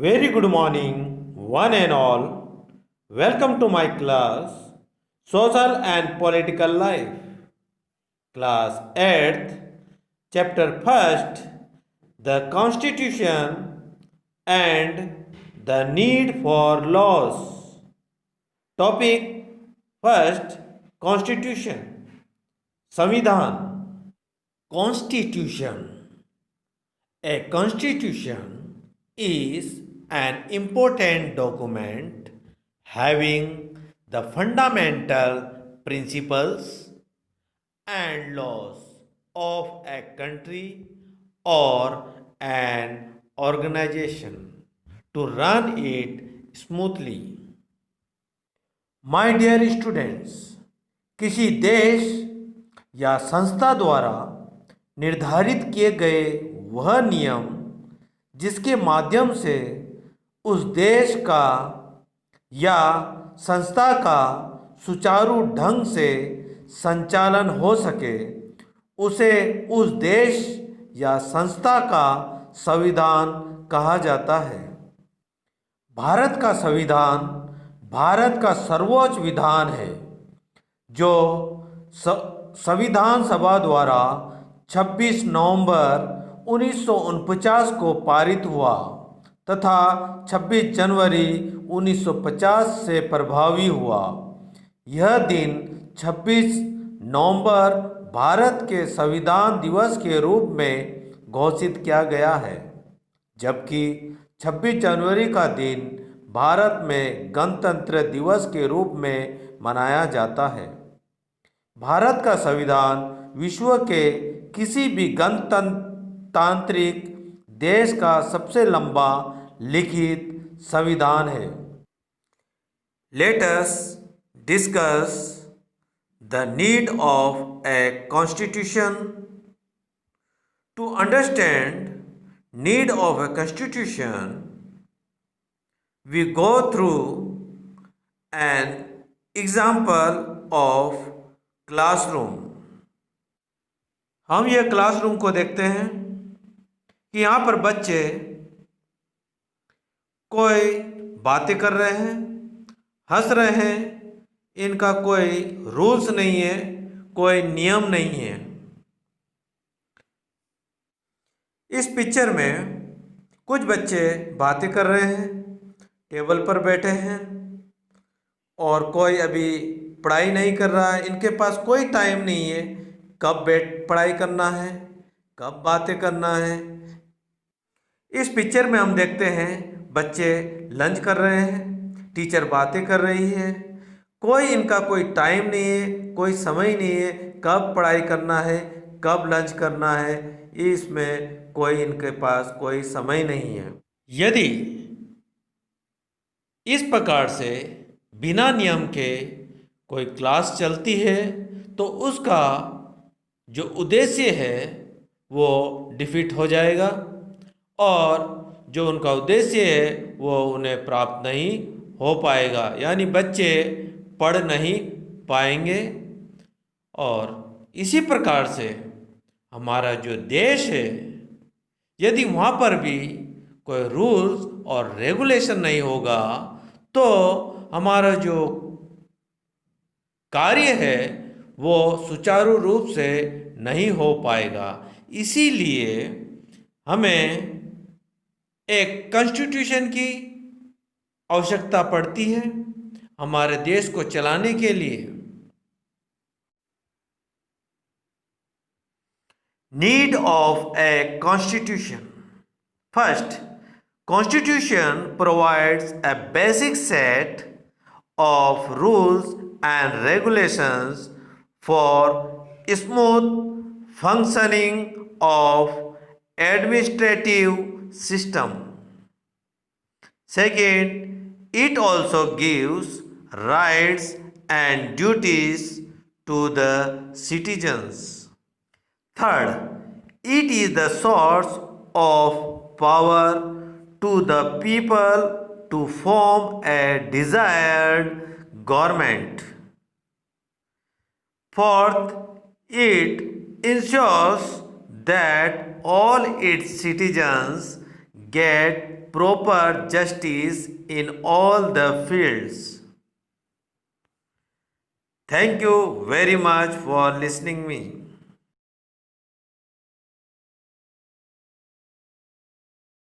Very good morning, one and all. Welcome to my class, Social and Political Life. Class 8th, Chapter 1st, the Constitution and the Need for Laws. Topic 1st, Constitution. संविधान. Constitution. A constitution is an important document having the fundamental principles and laws of a country or an organization to run it smoothly. My dear students, किसी देश या संस्था द्वारा निर्धारित किए गए वह नियम जिसके माध्यम से उस देश का या संस्था का सुचारू ढंग से संचालन हो सके, उसे उस देश या संस्था का संविधान कहा जाता है। भारत का संविधान भारत का सर्वोच्च विधान है जो संविधान सभा द्वारा 26 नवंबर 1949 को पारित हुआ तथा 26 जनवरी 1950 से प्रभावी हुआ। यह दिन 26 नवंबर भारत के संविधान दिवस के रूप में घोषित किया गया है, जबकि 26 जनवरी का दिन भारत में गणतंत्र दिवस के रूप में मनाया जाता है। भारत का संविधान विश्व के किसी भी गणतांत्रिक देश का सबसे लंबा लिखित संविधान है। Let us discuss the need of a constitution. To understand need of a constitution, we go through an example of classroom. हम यह क्लासरूम को देखते हैं कि यहाँ पर बच्चे कोई बातें कर रहे हैं, हंस रहे हैं। इनका कोई रूल्स नहीं है, कोई नियम नहीं है। इस पिक्चर में कुछ बच्चे बातें कर रहे हैं, टेबल पर बैठे हैं और कोई अभी पढ़ाई नहीं कर रहा है। इनके पास कोई टाइम नहीं है कब पढ़ाई करना है, कब बातें करना है। इस पिक्चर में हम देखते हैं बच्चे लंच कर रहे हैं, टीचर बातें कर रही है। कोई इनका कोई टाइम नहीं है, कोई समय नहीं है कब पढ़ाई करना है, कब लंच करना है। इसमें कोई इनके पास कोई समय नहीं है। यदि इस प्रकार से बिना नियम के कोई क्लास चलती है तो उसका जो उद्देश्य है वो डिफीट हो जाएगा और जो उनका उद्देश्य है वो उन्हें प्राप्त नहीं हो पाएगा, यानी बच्चे पढ़ नहीं पाएंगे। और इसी प्रकार से हमारा जो देश है, यदि वहाँ पर भी कोई रूल्स और रेगुलेशन नहीं होगा तो हमारा जो कार्य है वो सुचारू रूप से नहीं हो पाएगा। इसीलिए हमें एक कॉन्स्टिट्यूशन की आवश्यकता पड़ती है हमारे देश को चलाने के लिए। Need of a constitution. First, constitution provides a basic set of rules and regulations for smooth functioning of administrative system. Second, it also gives rights and duties to the citizens. Third, it is the source of power to the people to form a desired government. Fourth, it ensures that all its citizens get proper justice in all the fields. Thank you very much for listening me.